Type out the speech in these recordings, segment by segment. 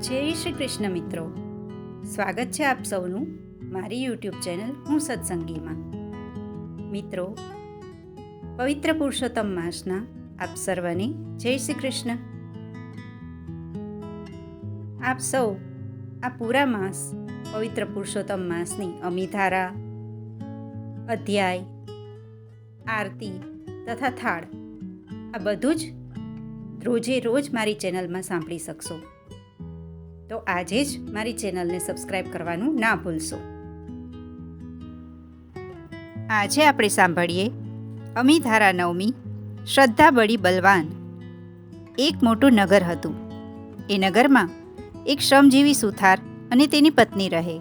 જય શ્રી કૃષ્ણ મિત્રો, સ્વાગત છે આપ સૌનું મારી યુટ્યુબ ચેનલ હું સત્સંગીમાં. મિત્રો, પવિત્ર પુરુષોત્તમ માસના આપ સર્વને જય શ્રી કૃષ્ણ. આપ સૌ આ પૂરા માસ પવિત્ર પુરુષોત્તમ માસની અમિધારા, અધ્યાય, આરતી તથા થાળ આ બધું જ રોજે રોજ મારી ચેનલમાં સાંભળી શકશો. તો આજે જ મારી ચેનલને સબસ્ક્રાઈબ કરવાનું ના ભૂલશો. આજે આપણે સાંભળીએ અમિધારા નવમી, શ્રદ્ધા બળી બલવાન. એક મોટું નગર હતું. એ નગરમાં એક શ્રમજીવી સુથાર અને તેની પત્ની રહે.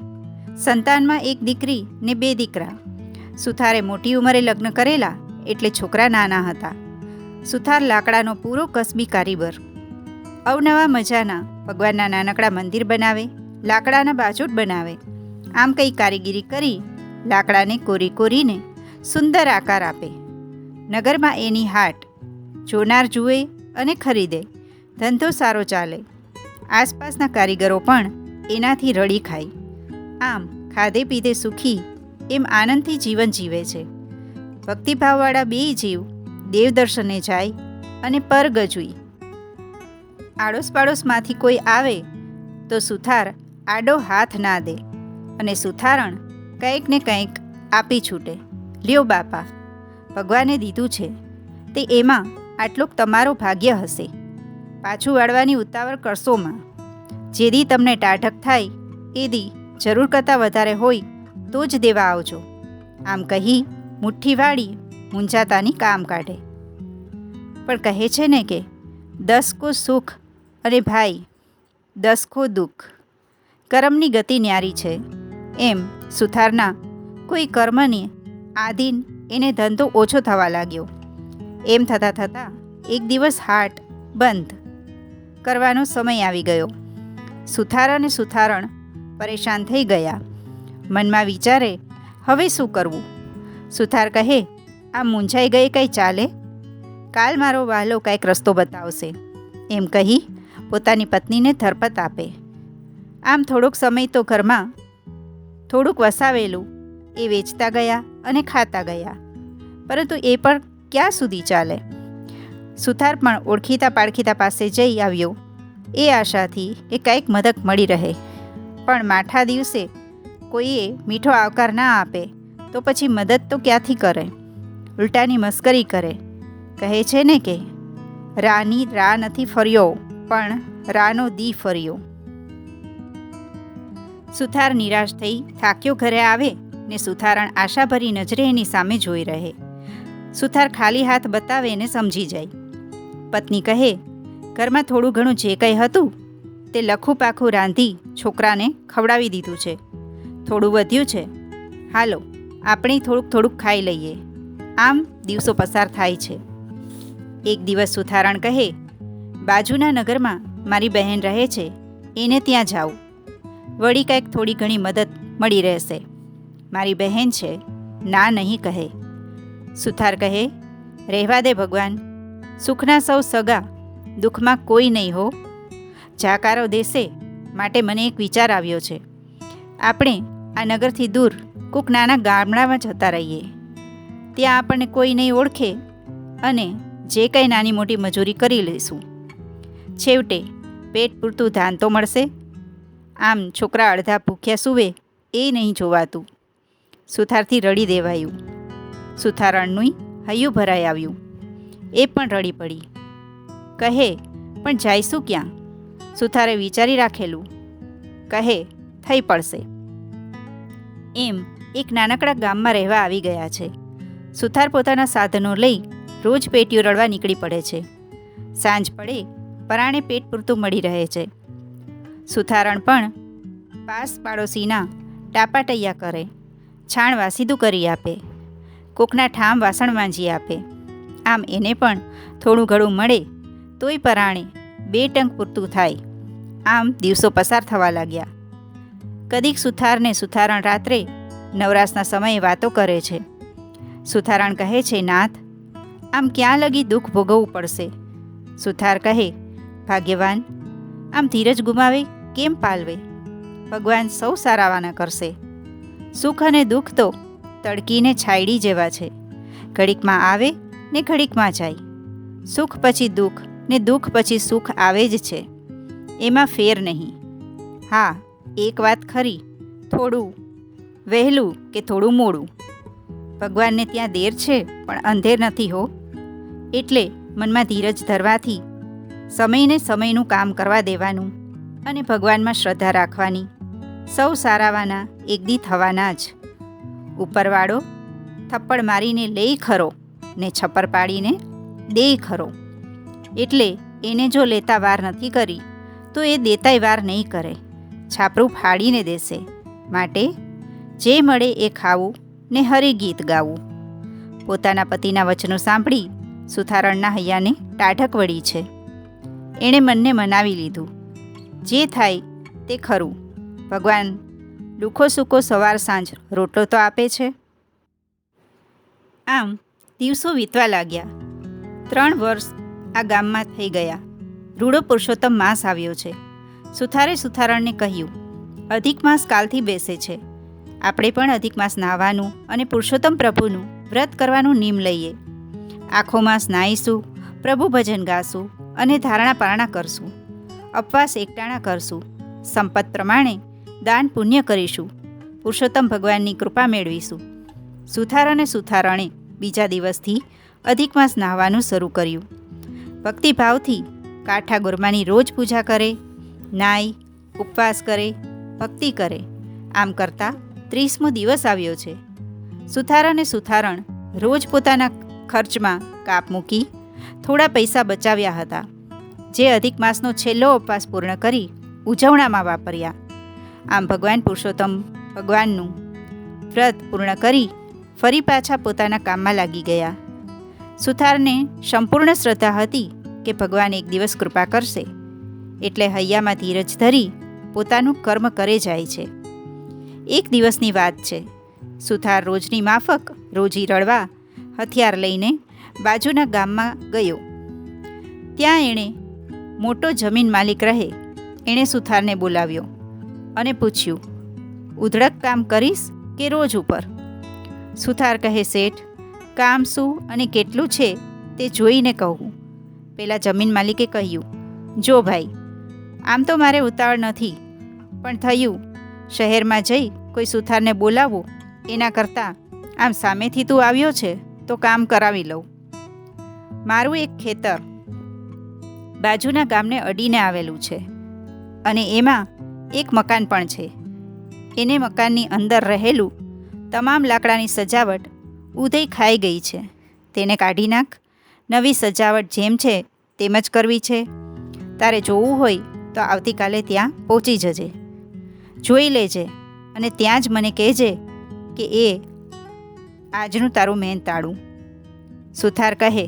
સંતાનમાં એક દીકરી ને 2 દીકરા. સુથારે મોટી ઉંમરે લગ્ન કરેલા એટલે છોકરા નાના હતા. સુથાર લાકડાનો પૂરો કસબી કારીગર. અવનવા મજાના ભગવાનના નાનકડા મંદિર બનાવે, લાકડાના બાજોટ બનાવે. આમ કંઈ કારીગીરી કરી લાકડાને કોરીને સુંદર આકાર આપે. નગરમાં એની હાટ. જોનાર જુએ અને ખરીદે. ધંધો સારો ચાલે. આસપાસના કારીગરો પણ એનાથી રડી ખાય. આમ ખાધે પીધે સુખી એમ આનંદથી જીવન જીવે છે. ભક્તિભાવવાળા 2 જીવ દેવદર્શને જાય અને પર ગજવી. આડોશ પાડોશમાંથી કોઈ આવે તો સુથાર આડો હાથ ના દે અને સુથારણ કંઈક ને કંઈક આપી છૂટે. લ્યો બાપા, ભગવાને દીધું છે તે એમાં આટલુંક તમારું ભાગ્ય હશે. પાછું વાળવાની ઉતાવળ કરશોમાં. જેદી તમને ટાઢક થાય એદી જરૂર કરતાં વધારે હોય તો જ દેવા આવજો. આમ કહી મુઠ્ઠી વાળી મૂંઝાતાની કામ કાઢે. પણ કહે છે ને કે 10 કો સુખ અને ભાઈ 10 કો દુઃખ. કર્મની ગતિ ન્યારી છે. એમ સુથારના કોઈ કર્મને આધીન એને ધંધો ઓછો થવા લાગ્યો. એમ થતાં એક દિવસ હાટ બંધ કરવાનો સમય આવી ગયો. સુથાર અને સુથારણ પરેશાન થઈ ગયા. મનમાં વિચારે હવે શું કરવું. સુથાર કહે, આ મૂંઝાઈ ગઈ કંઈ ચાલે? કાલ મારો વહાલો કંઈક રસ્તો બતાવશે. એમ કહી પોતાની પત્નીને થરપત આપે. આમ થોડોક સમય તો ઘરમાં થોડુંક વસાવેલું એ વેચતા ગયા અને ખાતા ગયા. પરંતુ એ પણ ક્યાં સુધી ચાલે? સુથાર પણ ઓળખીતા પાળખીતા પાસે જઈ આવ્યો એ આશાથી કે કંઈક મદદ મળી રહે. પણ માઠા દિવસે કોઈએ મીઠો આવકાર ના આપે તો પછી મદદ તો ક્યાંથી કરે? ઉલટાની મસ્કરી કરે. કહે છે ને કે રાની રા નથી ફર્યો પણ રાનો દી ફર્યો. સુથાર નિરાશ થઈ થાક્યો ઘરે આવે ને સુથારણ આશાભરી નજરે એની સામે જોઈ રહે. સુથાર ખાલી હાથ બતાવે ને સમજી જાય. પત્ની કહે, ઘરમાં થોડું ઘણું જે કંઈ હતું તે લખું પાખું રાંધી છોકરાને ખવડાવી દીધું છે. થોડું વધ્યું છે, હાલો આપણે થોડુંક ખાઈ લઈએ. આમ દિવસો પસાર થાય છે. એક દિવસ સુથારણ કહે, બાજુના નગરમાં મારી બહેન રહે છે, એને ત્યાં જાઉં. વળી કંઈક થોડી ઘણી મદદ મળી રહેશે. મારી બહેન છે, ના નહીં કહે. સુથાર કહે, રહેવા દે ભગવાન, સુખના સૌ સગા, દુઃખમાં કોઈ નહીં હો. જાકારો દેશે માટે મને એક વિચાર આવ્યો છે. આપણે આ નગરથી દૂર કોઈક નાના ગામડામાં જતા રહીએ. ત્યાં આપણને કોઈ નહીં ઓળખે અને જે કંઈ નાની મોટી મજૂરી કરી લઈશું. છેવટે પેટ પૂરતું ધાન તો મળશે. આમ છોકરા અડધા ભૂખ્યા સૂવે એ નહીં જોવાતું. સુથારથી રડી દેવાયું. સુથારણનું હૈયું ભરાઈ આવ્યું. એ પણ રડી પડી. કહે, પણ જઈશું ક્યાં? સુથારે વિચારી રાખેલું. કહે, થઈ પડશે. એમ એક નાનકડા ગામમાં રહેવા આવી ગયા છે. સુથાર પોતાના સાધનો લઈ રોજ પેટીઓ રળવા નીકળી પડે છે. સાંજ પડે પરાણે પેટ પૂરતું મળી રહે છે. સુથારણ પણ પાસ પાડોશીના ટાપાટૈયા કરે. છાણ વાસીદું કરી આપે. કોકના ઠામ વાસણ માંજી આપે. આમ એને પણ થોડું ઘણું મળે તોય પરાણે 2 ટંક પૂરતું થાય. આમ દિવસો પસાર થવા લાગ્યા. કદીક સુથારને સુથારણ રાત્રે નવરાશના સમયે વાતો કરે છે. સુથારણ કહે છે, નાથ, આમ ક્યાં લગી દુઃખ ભોગવવું પડશે? સુથાર કહે, ભાગ્યવાન, આમ ધીરજ ગુમાવે કેમ પાલવે? ભગવાન સૌ સારાવાના કરશે. સુખ અને દુઃખ તો તડકીને છાયડી જેવા છે. ઘડીકમાં આવે ને ઘડીકમાં જાય. સુખ પછી દુઃખ ને દુઃખ પછી સુખ આવે જ છે. એમાં ફેર નહીં. હા, એક વાત ખરી, થોડું વહેલું કે થોડું મોડું. ભગવાનને ત્યાં દેર છે પણ અંધેર નથી હો. એટલે મનમાં ધીરજ ધરવાથી સમયને સમયનું કામ કરવા દેવાનું અને ભગવાનમાં શ્રદ્ધા રાખવાની. સૌ સારાવાના એકદી થવાના જ. ઉપરવાળો થપ્પડ મારીને લેય ખરો ને છપ્પર પાડીને દેય ખરો. એટલે એને જો લેતા વાર નથી કરી તો એ દેતાય વાર નહીં કરે. છાપરું ફાડીને દેશે. માટે જે મળે એ ખાવું ને હરિ ગીત ગાવું. પોતાના પતિના વચનો સાંભળી સુથારણના હૈયાને ટાઢક વળી છે. એણે મનને મનાવી લીધું, જે થાય તે ખરું. ભગવાન દુઃખો સુખો સવાર સાંજ રોટલો તો આપે છે. આમ દિવસો વીતવા લાગ્યા. 3 વર્ષ આ ગામમાં થઈ ગયા. રૂડો પુરુષોત્તમ માસ આવ્યો છે. સુથારે સુથારણને કહ્યું, અધિક માસ કાલથી બેસે છે. આપણે પણ અધિક માસ નાહવાનું અને પુરુષોત્તમ પ્રભુનું વ્રત કરવાનું નિયમ લઈએ. આખો માસ નાહીશું, પ્રભુ ભજન ગાશું અને ધારણા પારણા કરશું. ઉપવાસ એકટાણા કરશું. સંપત પ્રમાણે દાન પુણ્ય કરીશું. પુરુષોત્તમ ભગવાનની કૃપા મેળવીશું. સુથાર અને સુથારણે બીજા દિવસથી અધિક માસ નાહવાનું શરૂ કર્યું. ભક્તિભાવથી કાઠા ગુરમાની રોજ પૂજા કરે, નાય, ઉપવાસ કરે, ભક્તિ કરે. આમ કરતાં 30મો દિવસ આવ્યો છે. સુથાર અને સુથારણ રોજ પોતાના ખર્ચમાં કાપ મૂકી થોડા પૈસા બચાવ્યા હતા, જે અધિક માસનો છેલ્લો ઉપવાસ પૂર્ણ કરી ઉજવણામાં વાપર્યા. આમ ભગવાન પુરુષોત્તમ ભગવાનનું વ્રત પૂર્ણ કરી ફરી પાછા પોતાના કામમાં લાગી ગયા. સુથારને સંપૂર્ણ શ્રદ્ધા હતી કે ભગવાન એક દિવસ કૃપા કરશે, એટલે હૈયામાં ધીરજ ધરી પોતાનું કર્મ કરે જાય છે. એક દિવસની વાત છે. સુથાર રોજની માફક રોજી રળવા હથિયાર લઈને બાજુના ગામમાં ગયો. ત્યાં એણે મોટો જમીન માલિક રહે એણે સુથારને બોલાવ્યો અને પૂછ્યું, ઉધડક કામ કરીશ કે રોજ ઉપર? સુથાર કહે, શેઠ, કામ શું અને કેટલું છે તે જોઈને કહું. પેલા જમીન માલિકે કહ્યું, જો ભાઈ, આમ તો મારે ઉતાવળ નથી, પણ થયું શહેરમાં જઈ કોઈ સુથારને બોલાવવું એના કરતાં આમ સામેથી તું આવ્યો છે તો કામ કરાવી લઉં. મારું એક ખેતર બાજુના ગામને અડીને આવેલું છે અને એમાં એક મકાન પણ છે. એને મકાનની અંદર રહેલું તમામ લાકડાની સજાવટ ઉધઈ ખાઈ ગઈ છે. તેને કાઢી નાખ. નવી સજાવટ જેમ છે તેમ જ કરવી છે. તારે જોવું હોય તો આવતીકાલે ત્યાં પહોંચી જજે, જોઈ લેજે અને ત્યાં જ મને કહેજે કે એ આજનું તારું મહેનતાળું. સુથાર કહે,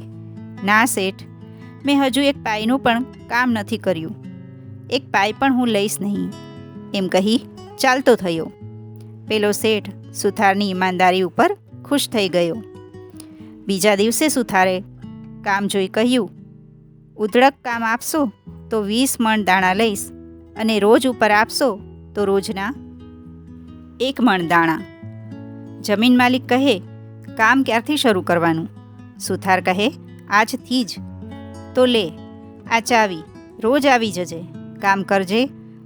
ના શેઠ, મેં હજુ એક પાઈનું પણ કામ નથી કર્યું. એક પાઈ પણ હું લઈશ નહીં. એમ કહી ચાલતો થયો. પેલો શેઠ સુથારની ઈમાનદારી ઉપર ખુશ થઈ ગયો. બીજા દિવસે સુથારે કામ જોઈ કહ્યું, ઉધડક કામ આપશો તો 20 મણ દાણા લઈશ અને રોજ ઉપર આપશો તો રોજના 1 મણ દાણા. જમીન માલિક કહે, કામ ક્યારથી શરૂ કરવાનું? સુથાર કહે, આજથી જ. તો લે આ ચાવી, રોજ આવી જજે, કામ કરજે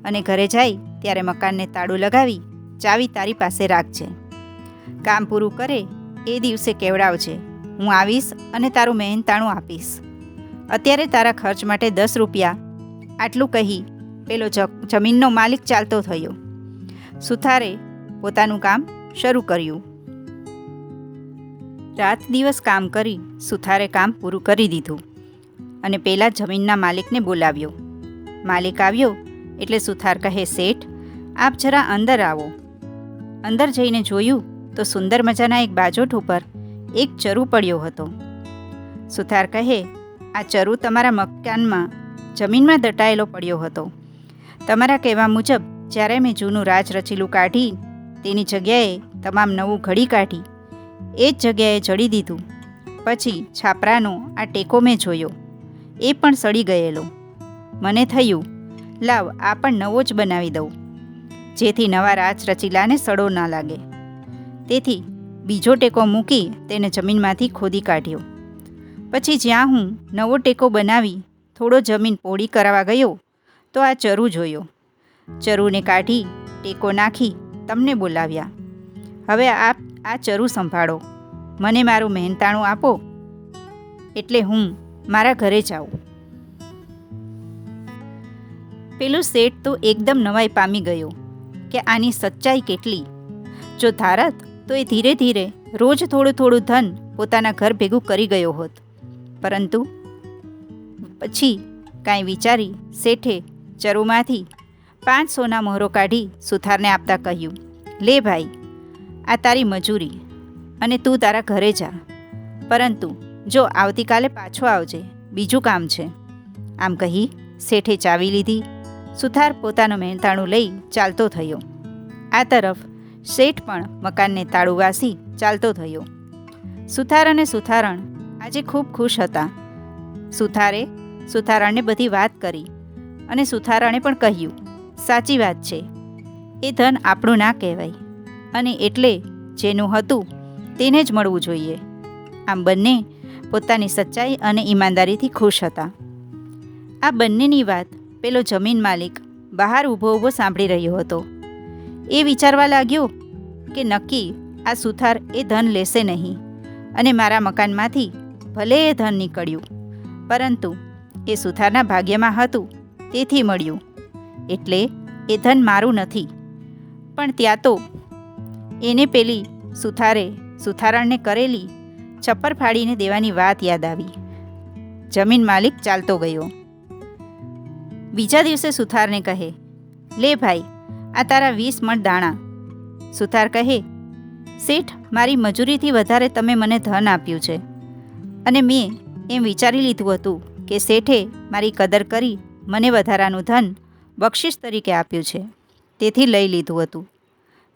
અને ઘરે જાય ત્યારે મકાનને તાળું લગાવી ચાવી તારી પાસે રાખજે. કામ પૂરું કરે એ દિવસે કેવડાવજે. હું આવીશ અને તારું મહેનતાણું આપીશ. અત્યારે તારા ખર્ચ માટે 10 રૂપિયા. આટલું કહી પેલો જમીનનો માલિક ચાલતો થયો. સુથારે પોતાનું કામ શરૂ કર્યું. રાત દિવસ કામ કરી સુથારે કામ પૂરું કરી દીધું અને પેલા જમીનના માલિકને બોલાવ્યો. માલિક આવ્યો એટલે સુથાર કહે, શેઠ, આપ જરા અંદર આવો. અંદર જઈને જોયું તો સુંદર મજાના એક બાજોઠ ઉપર એક ચરુ પડ્યો હતો. સુથાર કહે, આ ચરુ તમારા મકાનમાં જમીનમાં દટાયેલો પડ્યો હતો. તમારા કહેવા મુજબ જ્યારે મેં જૂનું રાજ રચીલું કાઢી તેની જગ્યાએ તમામ નવું ઘડી કાઢી એ જ જગ્યાએ જડી દીધું. પછી છાપરાનો આ ટેકો મેં જોયો, એ પણ સડી ગયેલો. મને થયું લાવ આ પણ નવો જ બનાવી દઉં, જેથી નવા રાચરચીલાને સડો ના લાગે. તેથી બીજો ટેકો મૂકી તેને જમીનમાંથી ખોદી કાઢ્યો. પછી જ્યાં હું નવો ટેકો બનાવી થોડો જમીન પોળી કરાવવા ગયો તો આ ચરુ જોયો. ચરુને કાઢી ટેકો નાખી તમને બોલાવ્યા. હવે આપ આ ચરુ સંભાળો, મને મારું મહેનતાણું આપો એટલે હું મારા ઘરે જાઉં. પેલું શેઠ તો એકદમ નવાઈ પામી ગયો કે આની સચ્ચાઈ કેટલી. જો ધારત તો એ ધીરે ધીરે રોજ થોડું થોડું ધન પોતાના ઘર ભેગું કરી ગયો હોત. પરંતુ પછી કાંઈ વિચારી શેઠે ચરુમાંથી 5 સોના મહોરો કાઢી સુથારને આપતા કહ્યું, લે ભાઈ, આ તારી મજૂરી અને તું તારા ઘરે જા. પરંતુ જો આવતીકાલે પાછો આવજે, બીજું કામ છે. આમ કહી શેઠે ચાવી લીધી. સુથાર પોતાનું મહેનતાણું લઈ ચાલતો થયો. આ તરફ શેઠ પણ મકાનને તાળું વાસી ચાલતો થયો. સુથાર અને સુથારણ આજે ખૂબ ખુશ હતા. સુથારે સુથારણને બધી વાત કરી અને સુથારણે પણ કહ્યું, સાચી વાત છે, એ ધન આપણું ના કહેવાય અને એટલે જેનું હતું તેને જ મળવું જોઈએ. આમ બંને પોતાની સચ્ચાઈ અને ઈમાનદારીથી ખુશ હતા. આ બંનેની વાત પેલો જમીન માલિક બહાર ઊભો ઊભો સાંભળી રહ્યો હતો. એ વિચારવા લાગ્યો કે નક્કી આ સુથાર એ ધન લેશે નહીં અને મારા મકાનમાંથી ભલે એ ધન નીકળ્યું, પરંતુ એ સુથારના ભાગ્યમાં હતું તેથી મળ્યું, એટલે એ ધન મારું નથી. પણ ત્યાં તો એને પેલી સુથારે સુથારણને કરેલી છપ્પર ફાડીને દેવાની વાત યાદ આવી. જમીન માલિક ચાલતો ગયો. બીજા દિવસે સુથારને કહે, લે ભાઈ, આ તારા 20 મણ દાણા. સુથાર કહે, શેઠ, મારી મજૂરીથી વધારે તમે મને ધન આપ્યું છે અને મેં એમ વિચારી લીધું હતું કે શેઠે મારી કદર કરી મને વધારાનું ધન બક્ષિસ તરીકે આપ્યું છે, તેથી લઈ લીધું હતું.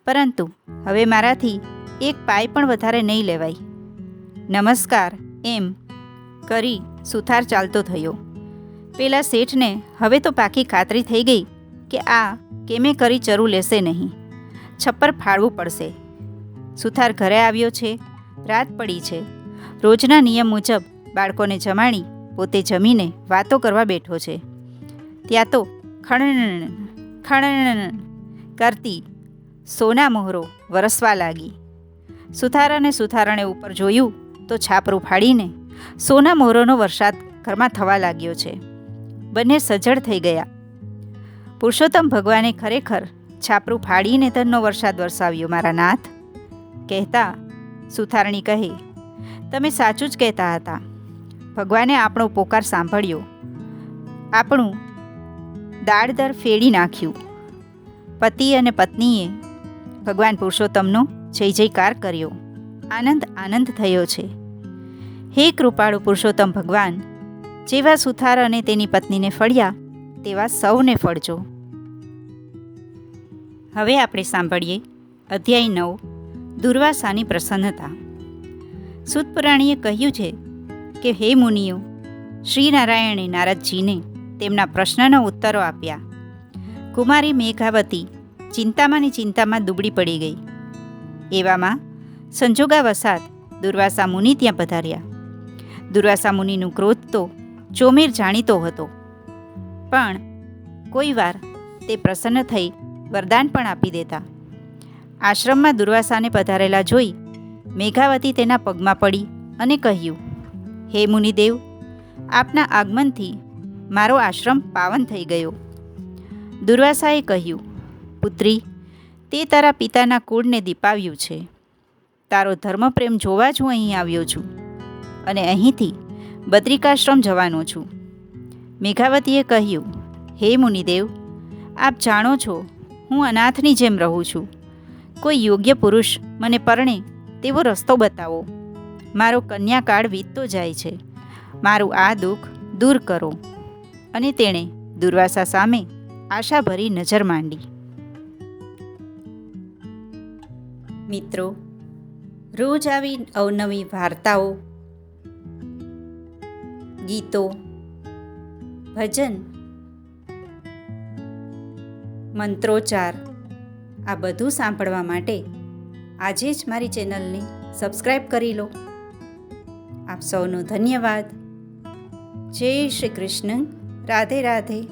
પરંતુ હવે મારાથી 1 પાઈ પણ વધારે નહીં લેવાય. નમસ્કાર એમ કરી સુથાર ચાલતો થયો. પેલા શેઠને હવે તો પાકી ખાતરી થઈ ગઈ કે આ કેમે કરી ચરુ લેશે નહીં, છપ્પર ફાડવું પડશે. સુથાર ઘરે આવ્યો છે. રાત પડી છે. રોજના નિયમ મુજબ બાળકોને જમાડી પોતે જમીને વાતો કરવા બેઠો છે. ત્યાં તો ખણણ ખણણ કરતી સોના મોહરો વરસવા લાગી. સુથાર અને સુથારણે ઉપર જોયું તો છાપરું ફાડીને સોના મોહરોનો વરસાદ ઘરમાં થવા લાગ્યો છે. બંને સજ્જડ થઈ ગયા. પુરુષોત્તમ ભગવાને ખરેખર છાપરું ફાડીને ધનનો વરસાદ વરસાવ્યો મારા નાથ. કહેતા સુથારણી કહે, તમે સાચું જ કહેતા હતા. ભગવાને આપણો પોકાર સાંભળ્યો, આપણું દાળદર ફેડી નાખ્યું. પતિ અને પત્નીએ ભગવાન પુરુષોત્તમનો જય જયકાર કર્યો. આનંદ આનંદ થયો છે. હે કૃપાળુ પુરુષોત્તમ ભગવાન, જેવા સુથાર અને તેની પત્નીને ફળ્યા તેવા સૌને ફળજો. હવે આપણે સાંભળીએ અધ્યાય 9, દુર્વાસાની પ્રસન્નતા. સૂત પુરાણીએ કહ્યું છે કે હે મુનિઓ, શ્રી નારાયણે નારદજીને તેમના પ્રશ્નના ઉત્તરો આપ્યા. કુમારી મેઘાવતી ચિંતામાંની ચિંતામાં દુબળી પડી ગઈ. એવામાં સંજોગાવસાત દુર્વાસા મુનિ ત્યાં પધાર્યા. દુર્વાસા મુનિનું ક્રોધ તો ચોમેર જાણીતો હતો, પણ કોઈ વાર તે પ્રસન્ન થઈ વરદાન પણ આપી દેતા. આશ્રમમાં દુર્વાસાને પધારેલા જોઈ મેઘાવતી તેના પગમાં પડી અને કહ્યું, હે મુનિદેવ, આપના આગમનથી મારો આશ્રમ પાવન થઈ ગયો. દુર્વાસાએ કહ્યું, પુત્રી, તે તારા પિતાના કુળને દીપાવ્યું છે. તારો ધર્મપ્રેમ જોવા જ હું અહીં આવ્યો છું અને અહીંથી બદ્રિકાશ્રમ જવાનો છું. મેઘાવતીએ કહ્યું, હે મુનિદેવ, આપ જાણો છો હું અનાથની જેમ રહું છું. કોઈ યોગ્ય પુરુષ મને પરણે તેવો રસ્તો બતાવો. મારો કન્યાકાળ વીતતો જાય છે. મારું આ દુઃખ દૂર કરો. અને તેણે દુર્વાસા સામે આશાભરી નજર માંડી. મિત્રો, રોજ આવી અવનવી વાર્તાઓ, ગીતો, ભજન મંત્રોચ્ચાર આ બધું સાંભળવા માટે આજે જ મારી ચેનલને સબસ્ક્રાઈબ કરી લો. આપ સૌનો ધન્યવાદ. જય શ્રી કૃષ્ણ. રાધે રાધે.